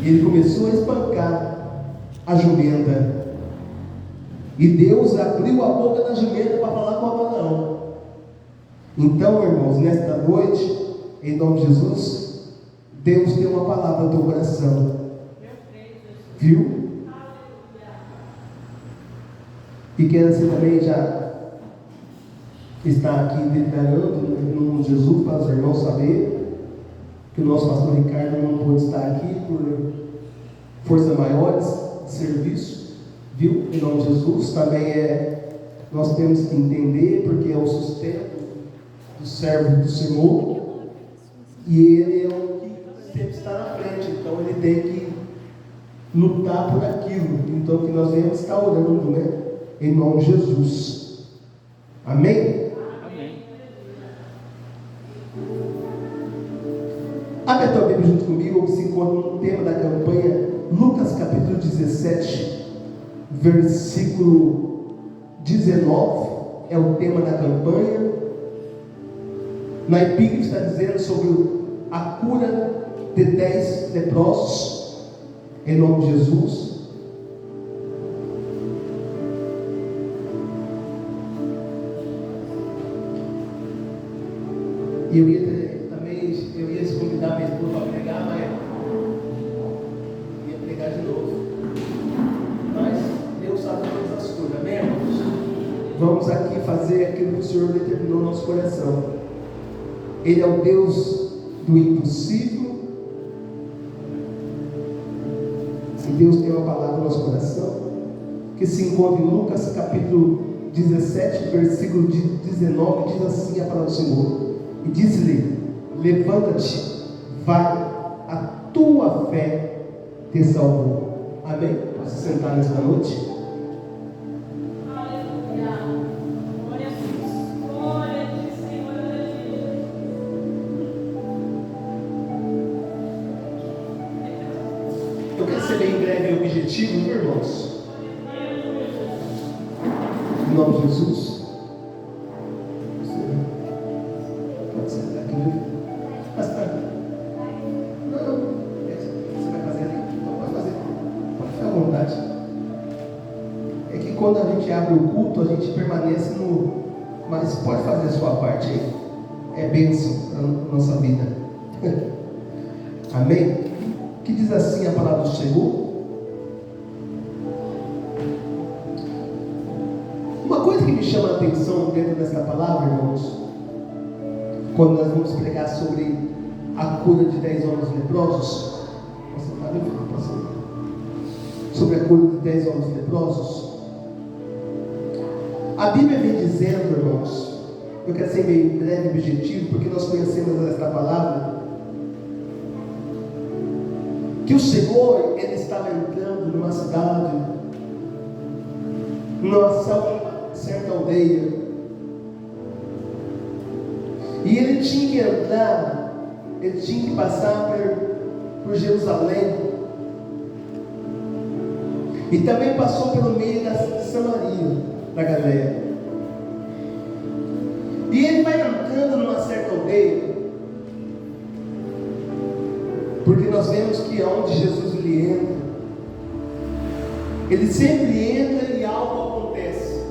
ele começou a espancar a jumenta. E Deus abriu a boca da jumenta para falar com Balaão. Então, irmãos, nesta noite, em nome de Jesus, Deus tem uma palavra no teu coração. Viu? E quem assim também já está aqui declarando em nome de Jesus, para os irmãos saberem que o nosso pastor Ricardo não pôde estar aqui por forças maiores de serviço, viu? Em nome de Jesus, também nós temos que entender, porque é o sustento do servo do Senhor, e ele é o que sempre está na frente, então ele tem que lutar por aquilo, então que nós devemos estar orando, né? Em nome de Jesus. Amém? Amém. Abre a tua Bíblia junto comigo, que se encontra no tema da campanha, Lucas capítulo 17, versículo 19, é o tema da campanha. Na epígrafe está dizendo sobre a cura de 10 leprosos, em nome de Jesus. E eu ia convidar minha esposa para pregar, mas ia pregar de novo. Mas Deus sabe todas as coisas, amém, irmãos? Vamos aqui fazer aquilo que o Senhor determinou no nosso coração. Ele é o Deus do impossível. E Deus tem uma palavra no nosso coração, que se encontra em Lucas capítulo 17, versículo 19, diz assim a palavra do Senhor. E disse-lhe: levanta-te, vai, a tua fé te salvou. Amém? Pode se sentar nesta noite. Aleluia. Glória a Deus. Glória a Deus, Senhor. Eu quero ser bem breve e objetivo, meus irmãos. Em nome de Jesus. Quando a gente abre o culto, a gente permanece no... Mas pode fazer a sua parte aí. É bênção para a nossa vida. Amém? Que diz assim a palavra do Senhor? Uma coisa que me chama a atenção dentro dessa palavra, irmãos, quando nós vamos pregar sobre a cura de 10 homens leprosos, sobre a cura de 10 homens leprosos, a Bíblia vem dizendo, irmãos, eu quero ser bem breve e objetivo, porque nós conhecemos esta palavra, que o Senhor, Ele estava entrando numa cidade, numa certa aldeia, e Ele tinha que entrar, Ele tinha que passar por Jerusalém, e também passou pelo meio da Samaria, da Galileia. E ele vai entrando numa certa aldeia, porque nós vemos que aonde Jesus ele entra, ele sempre entra e algo acontece.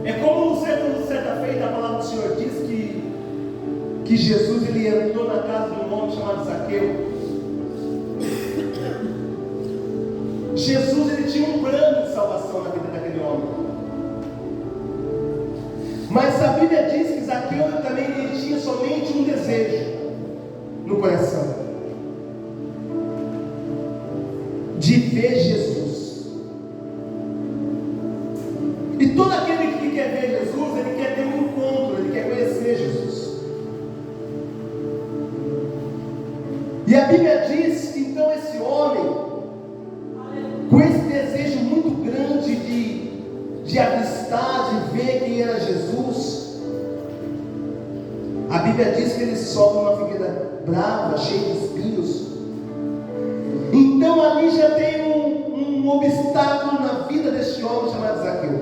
É como certa feita a palavra do Senhor diz que Jesus ele entrou na casa de um homem chamado Zaqueu. Jesus ele tinha um plano de salvação na vida daquele homem, mas a Bíblia diz que Zaqueu também ele tinha somente um desejo no coração, de ver Jesus. E todo aquele que quer ver Jesus, ele quer ter um encontro, ele quer conhecer Jesus. E a Bíblia diz que então esse homem, com esse desejo muito grande de avistar, de ver quem era Jesus, a Bíblia diz que ele sobe uma figueira brava, cheia de espinhos. Então ali já tem um obstáculo na vida deste homem chamado Zaqueu.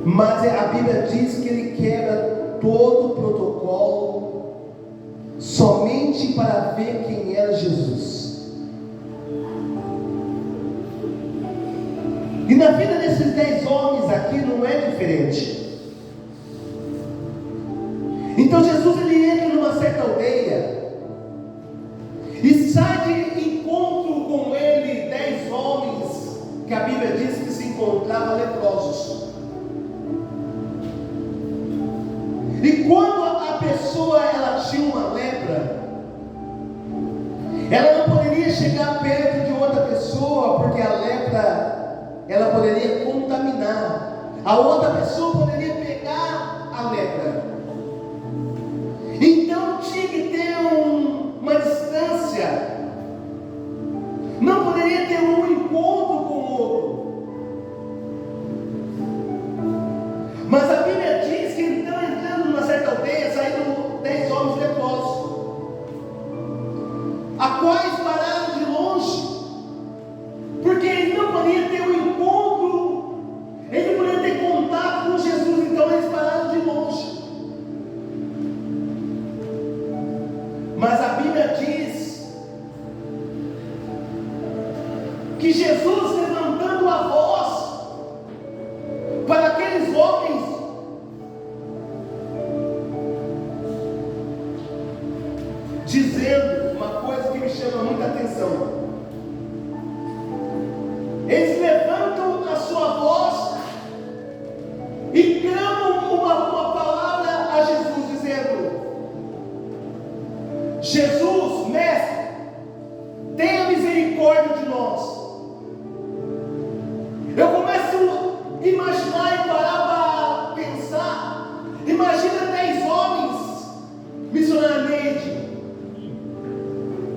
Mas a Bíblia diz que ele quebra todo o protocolo somente para ver quem era Jesus. E na vida desses 10 homens aqui não é diferente. Então Jesus ele entra numa certa aldeia e sai de encontro com ele 10 homens que a Bíblia diz que se encontravam leprosos. E quando a pessoa ela tinha uma lepra, ela não poderia chegar perto de outra pessoa, porque a lepra ela poderia contaminar. A outra pessoa poderia pegar a lepra. Então tinha que ter uma distância. Não poderia ter um encontro com o outro. Mas a Bíblia diz que então, entrando numa certa aldeia, saíram 10 homens leprosos, a quais pararam de longe, porque eles não podiam ter um encontro, eles não podiam ter contato com Jesus, então eles pararam de longe. Mas a Bíblia diz que Jesus, levantando a voz para aqueles homens, dizendo uma coisa que me chama muita atenção. Eles levantam a sua voz e clamam uma palavra a Jesus, dizendo: Jesus, mestre, tenha misericórdia de nós. Eu começo a imaginar e parar para pensar. Imagina 10 homens, missionário Neide,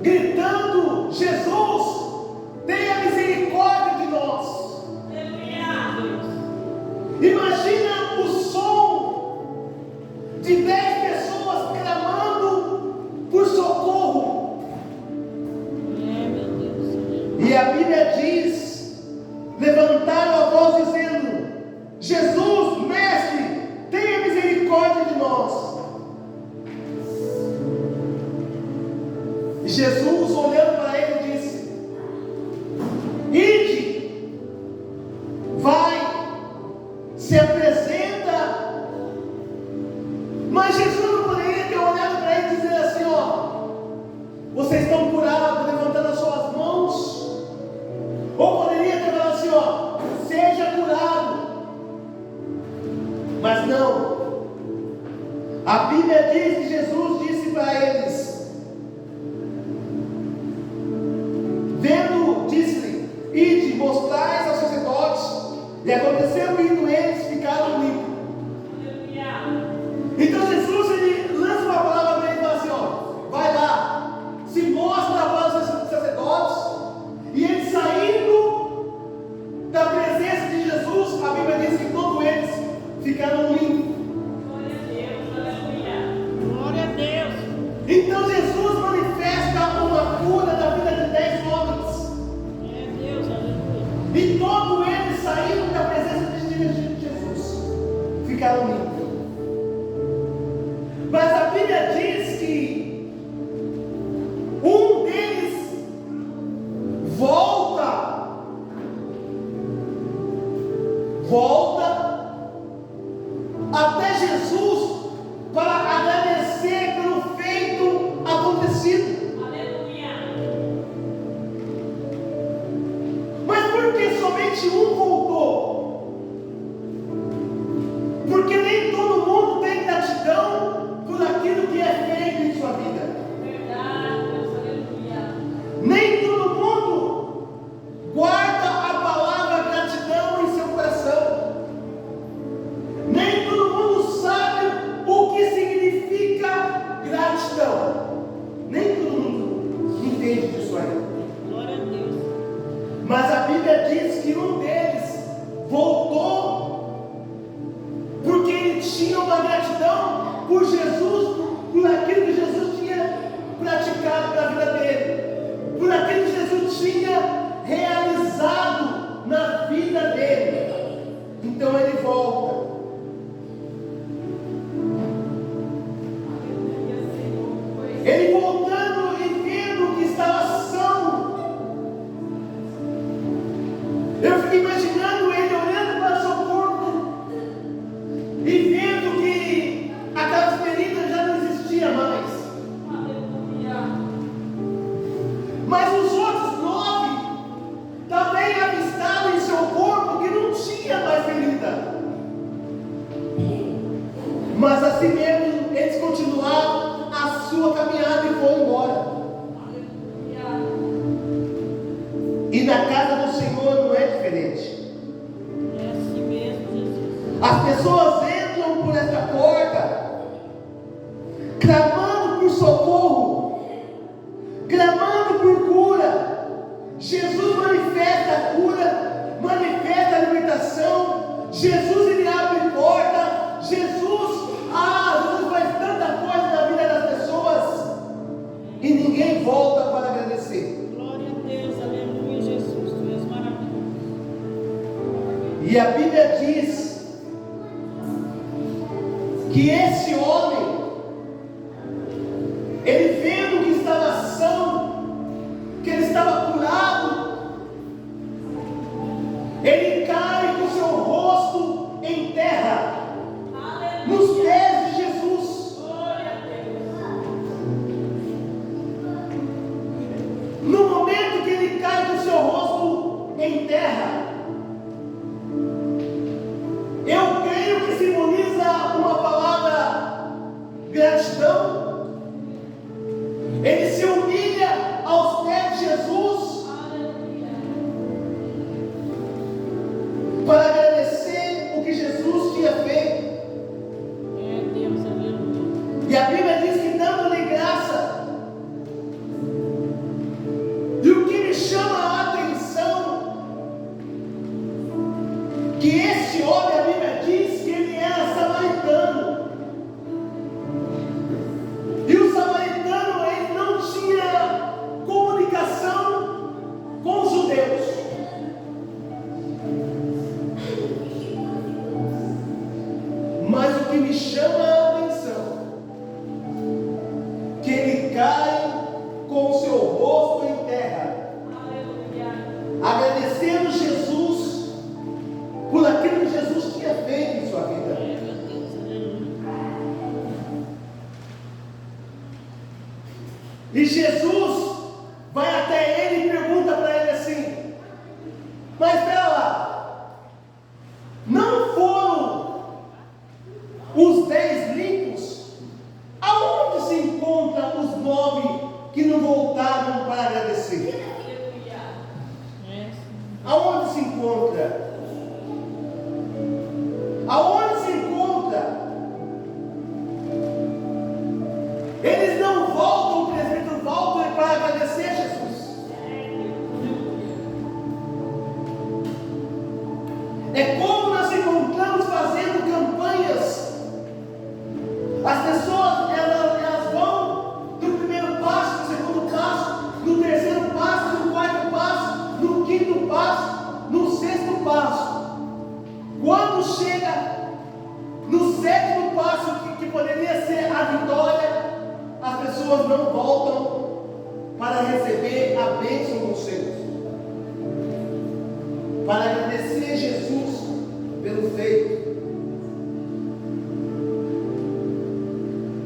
gritando: Jesus, tenha misericórdia de nós. Imagina o som de 10 pessoas clamando por socorro. E a Bíblia diz: levantaram a voz dizendo: Jesus, mestre, tenha misericórdia de nós. E Jesus, olhando para ele, disse: ide, vai, se apresenta. Mas Jesus não poderia ter olhado para ele e dizer assim: ó, vocês estão curados, levantando as suas mãos. Ou poderia ter falado assim: ó, seja curado. Mas não. A Bíblia diz que Jesus disse para eles, disse-lhe: ide, mostrais aos sacerdotes. E aconteceu indo eles, ficaram limpos. Então Jesus ele lança uma palavra para ele e fala assim: ó, vai lá, se mostra para os sacerdotes. E eles saindo da presença de Jesus, a Bíblia diz que todos eles ficaram limpos. Glória a Deus. Então Jesus manifesta uma cura da vida de 10 homens. Glória a Deus, aleluia. E todos eles saíram da presença de Jesus, ficaram limpos. Mas a Bíblia diz que um deles volta até Jesus para agradecer pelo feito acontecido. Aleluia. Mas por que somente um voltou? Porque nem todo mundo tem gratidão por aquilo que é feito em sua vida. Verdade, Deus, aleluia. Nem todo mundo guarda a palavra gratidão em seu coração. Nem todo mundo sabe o que significa gratidão. Nem todo mundo entende disso aí. Glória a Deus. Mas a Bíblia diz que um deles voltou porque ele tinha uma gratidão por Jesus, por aquilo que Jesus tinha praticado na vida dele, por aquilo que Jesus tinha realizado na vida dele. Então ele volta. Ele voltando clamando por socorro, clamando por cura. Jesus manifesta a cura, manifesta a libertação. Jesus, ele abre porta. Jesus faz tanta coisa na vida das pessoas e ninguém volta para agradecer. Glória a Deus, aleluia, Jesus, tu és maravilhoso. E a Bíblia diz que esse homem, ele vendo que estava são, que ele estava curado, ele cai com seu rosto em terra, nos pés de Jesus. Glória a Deus. No momento que ele cai com seu rosto em terra, eu creio que simboliza uma palavra gratidão. Ele se humilha aos pés de Jesus para agradecer o que Jesus tinha feito. É Deus, aleluia. E a Bíblia diz que dando-lhe graça. E o que me chama a atenção, que esse homem, a Bíblia diz que ele era samaritano. E o samaritano, ele não tinha comunicação com os judeus. Mas o que me chama a atenção, que ele cai com o seu rosto em terra, Aleluia. agradecendo Jesus por aquilo que Jesus tinha feito em sua vida. É, meu Deus, aleluia. E Jesus vai até ele e pergunta para ele assim: mas espera lá, não foram os 10 limpos? Aonde se encontram os 9 que não voltaram para agradecer? Aleluia. É, Aonde se encontra? Aonde se encontra? Eles não voltam, o presbítero volta para agradecer a Jesus. É como nós encontramos fazendo campanhas. As pessoas, elas vão do primeiro passo, do segundo passo, do terceiro passo, do quarto passo, do quinto passo, no sexto passo. Quando chega no sétimo passo, que poderia ser a vitória, as pessoas não voltam para receber a bênção do Senhor, para agradecer a Jesus pelo feito.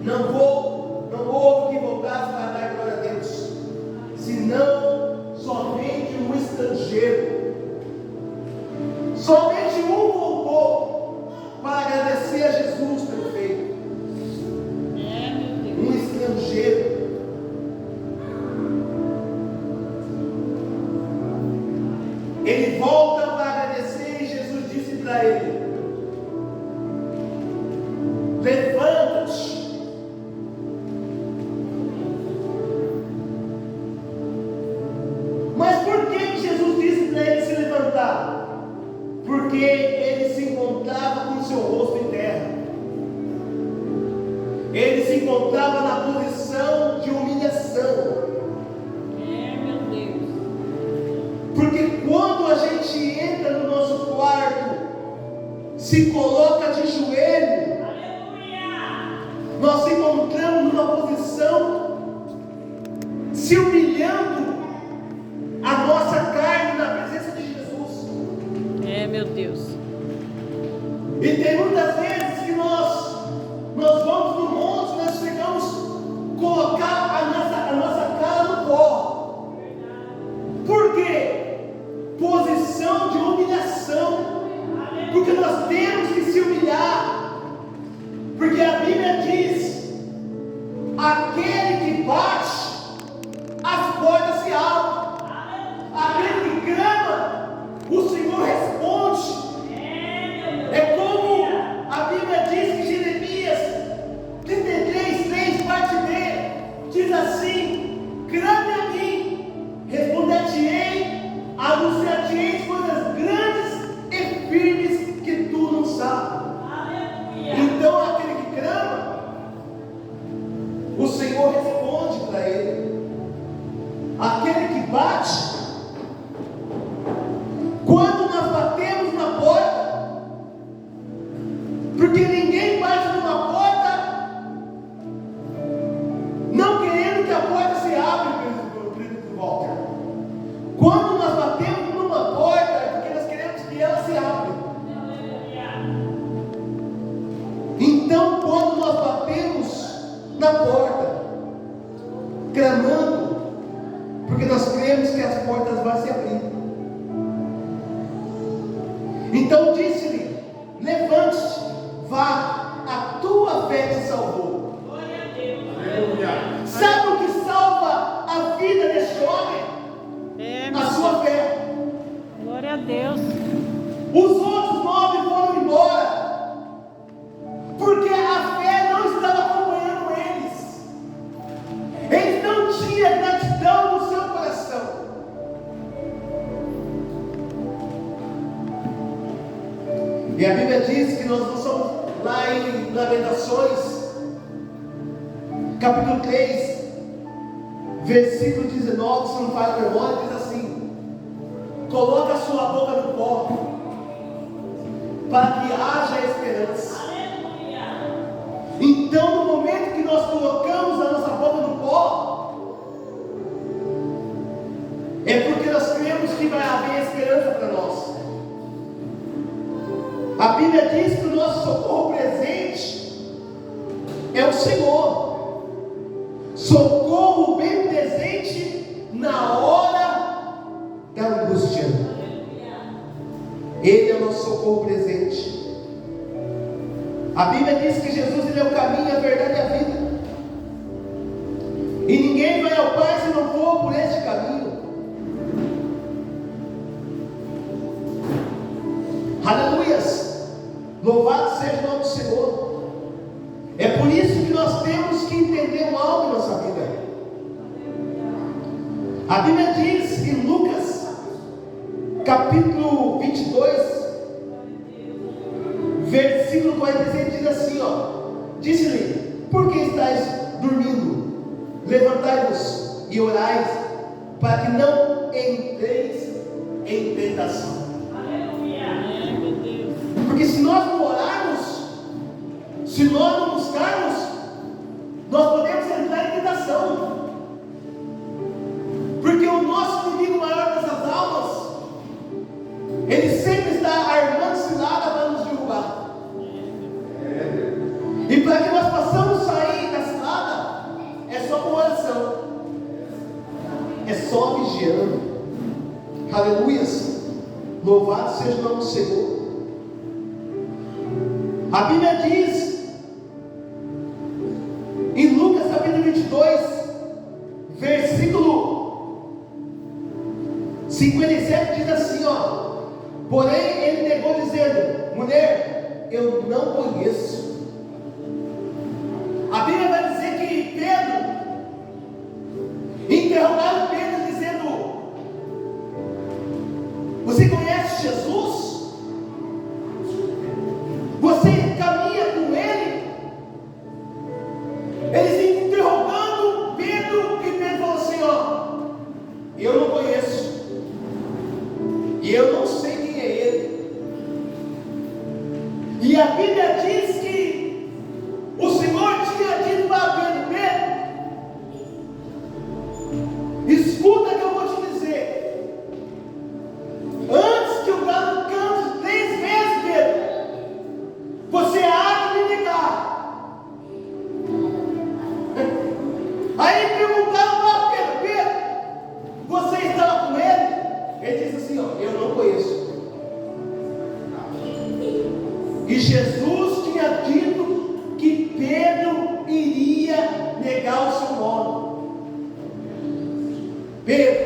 Não houve que voltasse para dar glória a Deus, senão somente um estrangeiro. Somente um voltou para agradecer a Jesus pelo feito. é, meu Deus. Um estrangeiro. Ele volta para agradecer e Jesus disse para ele: levanta-te. Mas por que Jesus disse para ele se levantar? Porque ele se encontrava com o seu rosto em terra. Ele se encontrava na posição de humilhação. É, meu Deus. Porque quando a gente entra no nosso quarto, se coloca de joelho, Aleluia. nós se encontramos numa posição se humilhando a nossa carne na presença de Jesus. É, meu Deus. E tem muitas vezes que nós vamos no monte, nós chegamos a colocar a nossa cara no pó. Por quê? Posição de humilhação. Porque nós temos que se humilhar. Porque a Bíblia diz: aquele que bate, as portas se abrem. Aquele que clama, o Senhor responde. É como a Bíblia diz que Jeremias 33:3, parte bate. Quando nós batemos na porta, porque ninguém bate numa porta não querendo que a porta se abra, querido Walter. Quando nós batemos numa porta, é porque nós queremos que ela se abra. Então, quando nós batemos na porta, clamando, porque nós cremos que as portas vão se abrir. Então disse-lhe: levante-te, vá, a tua fé te salvou. Glória a Deus. Sabe o que salva a vida deste homem? A sua fé. Glória a Deus. Os outros 9 foram embora, porque a fé não estava acompanhando eles. Eles não tinham gratidão no seu coração. E a Bíblia diz que nós não somos lá em Lamentações, capítulo 3, versículo 19, se não falha a memória, diz assim: coloca a sua boca no pó, para que haja esperança. Então, no momento que nós colocamos a nossa boca no pó, é porque nós cremos que vai haver esperança para nós. A Bíblia diz que o nosso socorro presente é o Senhor. Socorro bem presente na hora da angústia. Ele é o nosso socorro presente. A Bíblia diz que Jesus, ele é o caminho, a verdade e a vida. E ninguém vai ao Pai se não for por este caminho. Aleluias! Louvado seja o nome do Senhor. É por isso que nós temos que entender o algo em nossa vida. A Bíblia diz em Lucas, capítulo 22, versículo 46, diz assim, disse-lhe: por que estáis dormindo? Levantai-vos e orais, para que não entreis em tentação. Porque se nós não orarmos, se nós não buscarmos, nós podemos entrar em tentação. Porque o nosso inimigo maior dessas almas, ele sempre está armando cilada para nos derrubar. E para que nós possamos sair da cilada, é só com oração, é só vigiando. Aleluias! Louvado seja o nome do Senhor. A Bíblia diz em Lucas capítulo 22, versículo 57, diz assim, porém ele negou dizendo: mulher, eu não conheço. A Bíblia vai dizer que Pedro interrogaram Pedro dizendo: você conhece Jesus? Você caminha com ele? Eles interrogando Pedro, e Pedro falou assim: eu não conheço, e eu não sei quem é ele. E a Bíblia diz que o Senhor tinha dito para Pedro: Pedro, escuta que eu vou te dizer, antes que o galo cante 3 vezes, Pedro, você há de me negar. Aí perguntaram para Pedro: Pedro, você estava com ele? Ele disse assim: eu não conheço. E Jesus tinha dito que Pedro iria negar o seu nome. Pedro,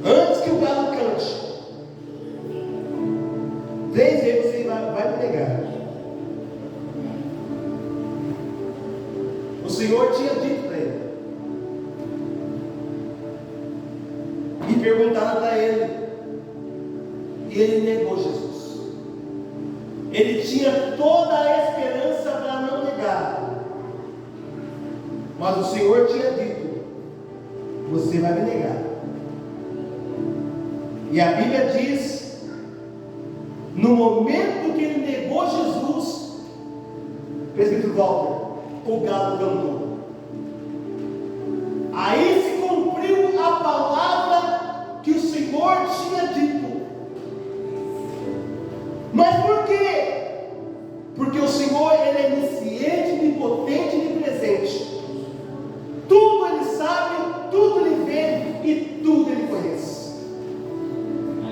antes que o galo cante 3 vezes você vai me negar. O Senhor tinha dito para ele. E perguntaram para ele, e ele negou Jesus. Ele tinha toda a esperança para não negar, mas o Senhor tinha dito: você vai me negar. E a Bíblia diz, no momento que ele negou Jesus, presbítero Walter, o galo cantou. Aí se cumpriu a palavra que o Senhor tinha dito. Mas por quê? Porque o Senhor, Ele é onisciente, onipotente e onipresente. Tudo Ele sabe, tudo Ele vê e tudo Ele conhece.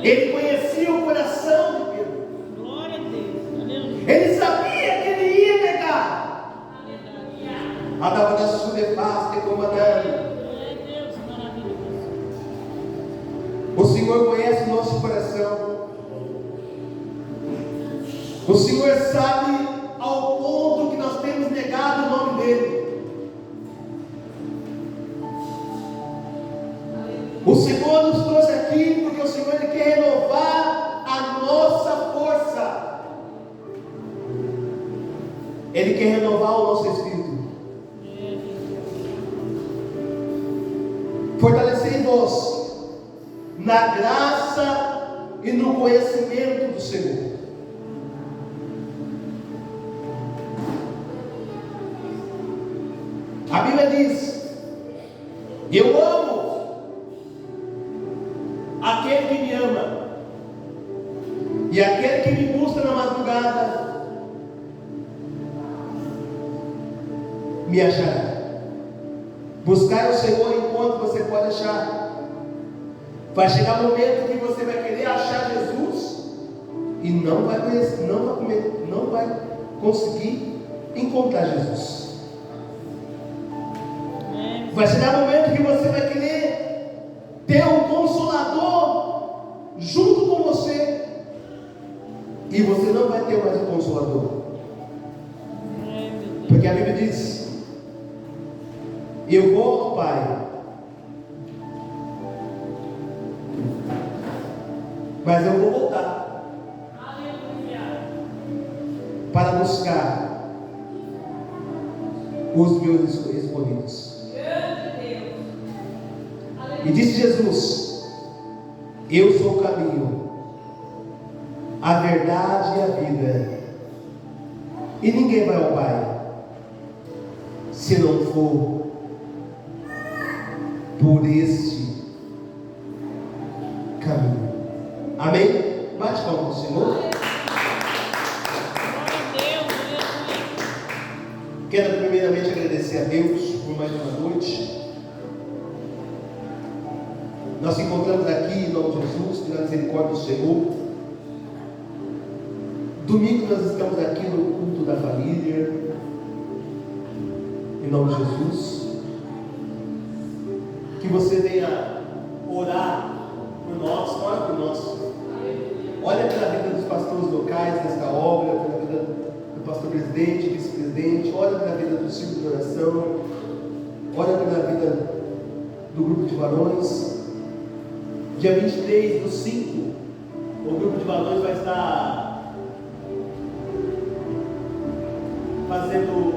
Ele conhecia o coração de Pedro. Glória a Deus. Aleluia. Ele sabia que ele ia negar. Aleluia. Adava da sulefaste comandante. Glória a Deus. Maravilhoso. O Senhor conhece o nosso coração. O Senhor sabe ao ponto que nós temos negado o nome dEle. O Senhor nos trouxe aqui porque o Senhor Ele quer renovar a nossa força. Ele quer renovar o nosso espírito. Fortalecei-vos na graça e no conhecimento do Senhor. A Bíblia diz: eu amo aquele que me ama, e aquele que me busca na madrugada me achará. Buscar o Senhor enquanto você pode achar. Vai chegar o momento que você vai querer achar Jesus e não vai conhecer, não vai conseguir encontrar Jesus. Vai chegar o momento que você vai querer ter um consolador junto com você e você não vai ter mais um consolador. Porque a Bíblia diz: eu vou ao Pai, mas eu vou voltar. Aleluia. Para buscar os meus escolhidos. E disse Jesus: eu sou o caminho, a verdade e a vida, e ninguém vai ao Pai se não for por este caminho. Amém? Bate palma do Senhor. Glória a Deus. Aleluia. Quero primeiramente agradecer a Deus por mais uma noite. Nós nos encontramos aqui em nome de Jesus, pela misericórdia do Senhor. Domingo nós estamos aqui no culto da família, em nome de Jesus. Que você venha orar por nós, ora por nós. Olha pela vida dos pastores locais nesta obra, pela vida do pastor presidente, vice-presidente, olha pela vida do círculo de oração, olha pela vida do grupo de varões. Dia 23/5, o grupo de varões vai estar fazendo